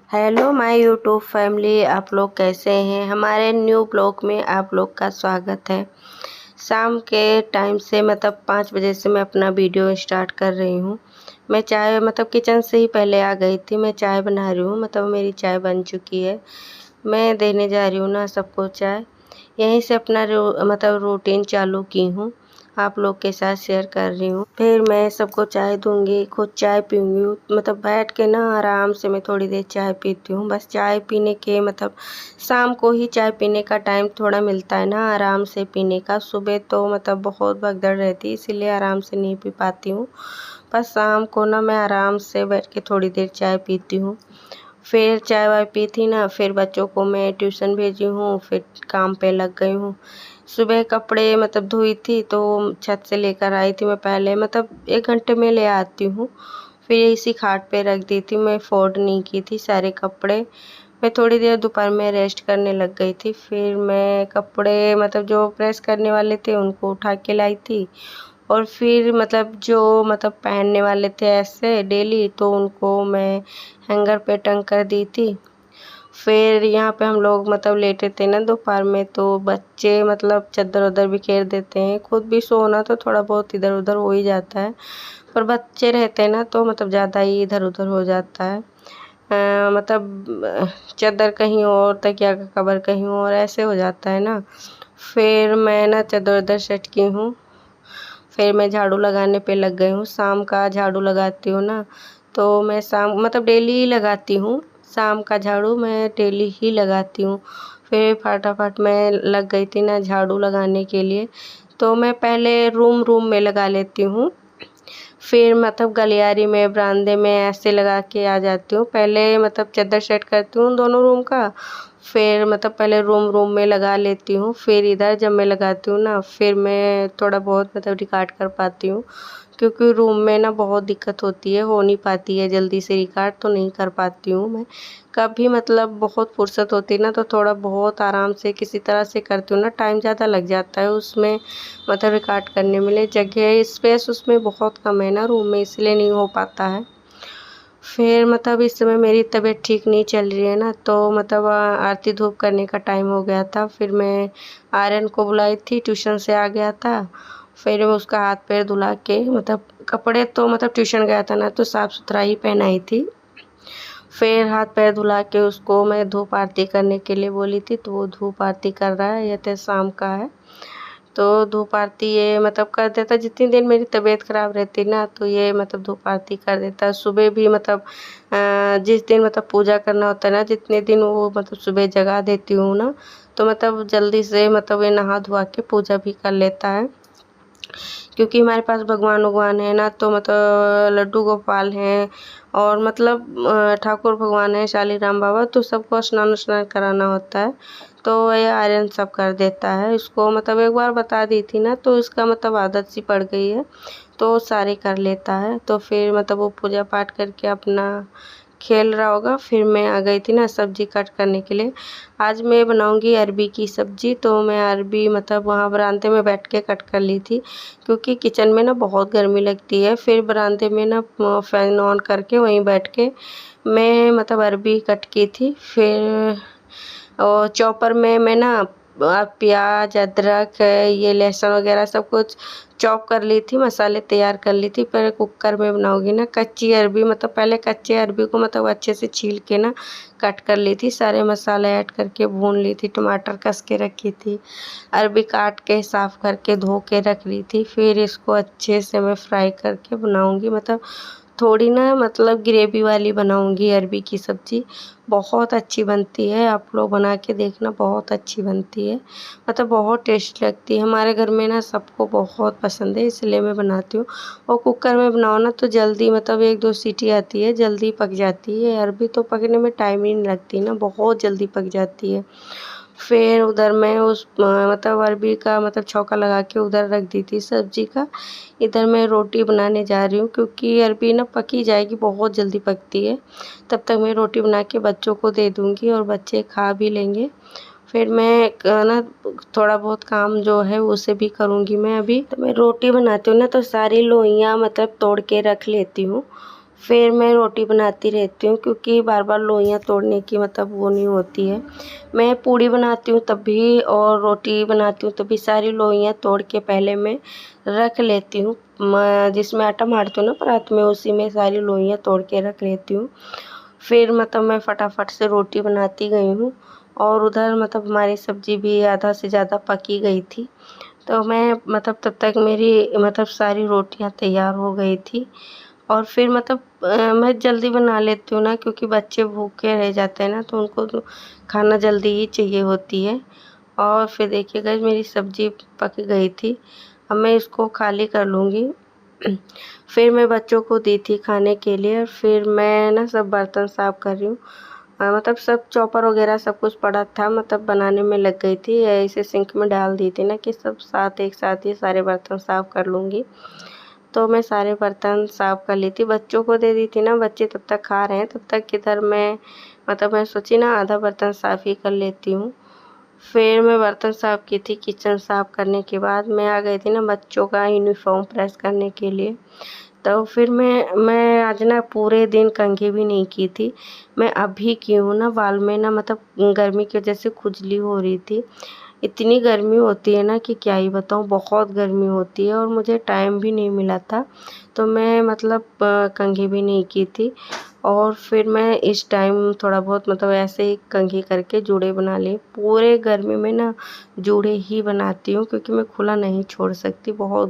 Hello my YouTube family, आप लोग कैसे हैं। हमारे न्यू ब्लॉग में आप लोग का स्वागत है। शाम के टाइम से 5 बजे से मैं अपना वीडियो स्टार्ट कर रही हूँ। मैं चाय किचन से ही पहले आ गई थी। मैं चाय बना रही हूँ, मेरी चाय बन चुकी है। मैं देने जा रही हूँ ना सबको चाय। यहीं से अपना रूटीन चालू की हूँ, आप लोग के साथ शेयर कर रही हूँ। फिर मैं सबको चाय दूंगी, खुद चाय पीऊँगी। बैठ के ना आराम से मैं थोड़ी देर चाय पीती हूँ। बस चाय पीने के शाम को ही चाय पीने का टाइम थोड़ा मिलता है ना आराम से पीने का। सुबह तो बहुत भगदड़ रहती है, इसीलिए आराम से नहीं पी पाती हूँ। बस शाम को ना मैं आराम से बैठ के थोड़ी देर चाय पीती हूँ। फिर चाय वाय पी थी ना, फिर बच्चों को मैं ट्यूशन भेजी हूँ, फिर काम पे लग गई हूँ। सुबह कपड़े धोई थी तो छत से लेकर आई थी। मैं पहले 1 घंटे में ले आती हूँ, फिर इसी खाट पे रख दी थी। मैं फोल्ड नहीं की थी सारे कपड़े। मैं थोड़ी देर दोपहर में रेस्ट करने लग गई थी। फिर मैं कपड़े जो प्रेस करने वाले थे उनको उठा के लाई थी, और फिर जो पहनने वाले थे ऐसे डेली, तो उनको मैं हैंगर पे टंग कर दी थी। फिर यहाँ पे हम लोग लेटे थे ना दोपहर में, तो बच्चे चद्दर उधर बिखेर देते हैं। खुद भी सोना तो थोड़ा बहुत इधर उधर हो ही जाता है, पर बच्चे रहते हैं ना तो ज़्यादा ही इधर उधर हो जाता है। चादर कहीं और, तकिया का कवर कहीं और, ऐसे हो जाता है ना। फिर मैं ना चादर उधर सेट की हूँ। फिर मैं झाड़ू लगाने पे लग गई हूँ। शाम का झाड़ू लगाती हूँ ना, तो मैं शाम डेली ही लगाती हूँ। शाम का झाड़ू मैं डेली ही लगाती हूँ। फिर फटाफट मैं लग गई थी ना झाड़ू लगाने के लिए। तो मैं पहले रूम रूम में लगा लेती हूँ, फिर गलियारी में, बरामदे में ऐसे लगा के आ जाती हूँ। पहले चादर सेट करती हूँ दोनों रूम का, फिर पहले रूम रूम में लगा लेती हूँ। फिर इधर जब मैं लगाती हूँ ना, फिर मैं थोड़ा बहुत रिकॉर्ड कर पाती हूँ, क्योंकि रूम में ना बहुत दिक्कत होती है, हो नहीं पाती है जल्दी से रिकॉर्ड, तो नहीं कर पाती हूँ मैं। कभी बहुत फुर्सत होती है ना, तो थोड़ा बहुत आराम से किसी तरह से करती हूँ ना। टाइम ज़्यादा लग जाता है उसमें, रिकॉर्ड करने में। जगह स्पेस उसमें बहुत कम है ना रूम में, इसलिए नहीं हो पाता है। फिर इस समय मेरी तबीयत ठीक नहीं चल रही है ना, तो आरती धूप करने का टाइम हो गया था। फिर मैं आर्यन को बुलाई थी, ट्यूशन से आ गया था। फिर मैं उसका हाथ पैर धुला के कपड़े तो ट्यूशन गया था ना, तो साफ़ सुथरा ही पहनाई थी। फिर हाथ पैर धुला के उसको मैं धूप आरती करने के लिए बोली थी, तो वो धूप आरती कर रहा है। यह तो शाम का है, तो धूप आरती ये कर देता। जितनी देर मेरी तबीयत ख़राब रहती ना, तो ये धूप आरती कर देता। सुबह भी जिस दिन पूजा करना होता है ना, जितने दिन वो सुबह जगा देती हूँ ना, तो जल्दी से ये नहा धुआ के पूजा भी कर लेता है। क्योंकि हमारे पास भगवान है ना, तो लड्डू गोपाल हैं, और ठाकुर भगवान है, शालीराम बाबा, तो सबको स्नान उस्नान कराना होता है। तो ये आर्यन सब कर देता है। इसको एक बार बता दी थी ना, तो इसका आदत सी पड़ गई है, तो सारे कर लेता है। तो फिर वो पूजा पाठ करके अपना खेल रहा होगा। फिर मैं आ गई थी ना सब्जी कट करने के लिए। आज मैं बनाऊंगी अरबी की सब्जी, तो मैं अरबी वहाँ बरामदे में बैठ के कट कर ली थी, क्योंकि किचन में ना बहुत गर्मी लगती है। फिर बरामदे में ना फैन ऑन करके वहीं बैठ के मैं अरबी कट की थी। फिर और चॉपर में मैं ना प्याज, अदरक, ये लहसुन वगैरह सब कुछ चॉप कर ली थी, मसाले तैयार कर ली थी। पर कुकर में बनाऊंगी ना कच्ची अरबी, पहले कच्चे अरबी को अच्छे से छील के ना कट कर ली थी, सारे मसाले ऐड करके भून ली थी, टमाटर कस के रखी थी, अरबी काट के साफ़ करके धो के रख ली थी। फिर इसको अच्छे से मैं फ्राई करके बनाऊंगी। थोड़ी ना ग्रेवी वाली बनाऊंगी अरबी की सब्ज़ी, बहुत अच्छी बनती है। आप लोग बना के देखना, बहुत अच्छी बनती है, बहुत टेस्ट लगती है। हमारे घर में ना सबको बहुत पसंद है, इसलिए मैं बनाती हूँ। और कुकर में बनाओ ना तो जल्दी 1-2 सीटी आती है, जल्दी पक जाती है। अरबी तो पकने में टाइम ही नहीं लगती ना, बहुत जल्दी पक जाती है। फिर उधर मैं उस अरबी का छौंका लगा के उधर रख दी थी सब्जी का। इधर मैं रोटी बनाने जा रही हूँ, क्योंकि अरबी ना पकी जाएगी, बहुत जल्दी पकती है। तब तक मैं रोटी बना के बच्चों को दे दूँगी, और बच्चे खा भी लेंगे। फिर मैं ना थोड़ा बहुत काम जो है उसे भी करूँगी मैं अभी। तो मैं रोटी बनाती हूँ ना, तो सारी लोइयाँ तोड़ के रख लेती हूँ, फिर मैं रोटी बनाती रहती हूँ क्योंकि बार बार लोइयाँ तोड़ने की मतलब वो नहीं होती है। मैं पूड़ी बनाती हूँ तब भी और रोटी बनाती हूँ तब भी सारी लोइयाँ तोड़ के पहले मैं रख लेती हूँ। जिसमें आटा मारती हूँ ना परात में, उसी में सारी लोइयाँ तोड़ के रख लेती हूँ। फिर मतलब मैं फटाफट से रोटी बनाती गई हूँ और उधर मतलब हमारी सब्ज़ी भी आधा से ज़्यादा पकी गई थी। तो मैं मतलब तब तक मेरी मतलब सारी रोटियाँ तैयार हो गई थी और फिर मतलब मैं जल्दी बना लेती हूँ ना क्योंकि बच्चे भूखे रह जाते हैं ना, तो उनको तो खाना जल्दी ही चाहिए होती है। और फिर देखिए गाइस मेरी सब्ज़ी पक गई थी। अब मैं इसको खाली कर लूँगी। फिर मैं बच्चों को दी थी खाने के लिए और फिर मैं ना सब बर्तन साफ़ कर रही हूँ। मतलब सब चॉपर वगैरह सब कुछ पड़ा था, मतलब बनाने में लग गई थी। ऐसे सिंक में डाल दी थी ना कि सब साथ एक साथ ही सारे बर्तन साफ़ कर लूँगी। तो मैं सारे बर्तन साफ़ कर ली थी, बच्चों को दे दी थी ना, बच्चे तब तक खा रहे हैं, तब तक इधर मैं मतलब मैं सोची ना आधा बर्तन साफ़ ही कर लेती हूँ। फिर मैं बर्तन साफ़ की थी, किचन साफ़ करने के बाद मैं आ गई थी ना बच्चों का यूनिफ़ॉर्म प्रेस करने के लिए। तो फिर मैं आज ना पूरे दिन कंघी भी नहीं की थी। मैं अभी की हूँ ना, बाल में ना मतलब गर्मी की वजह से खुजली हो रही थी। इतनी गर्मी होती है ना कि क्या ही बताऊँ, बहुत गर्मी होती है और मुझे टाइम भी नहीं मिला था। तो मैं मतलब कंघी भी नहीं की थी और फिर मैं इस टाइम थोड़ा बहुत मतलब ऐसे ही कंघी करके जूड़े बना लिए। पूरे गर्मी में ना जूड़े ही बनाती हूँ क्योंकि मैं खुला नहीं छोड़ सकती, बहुत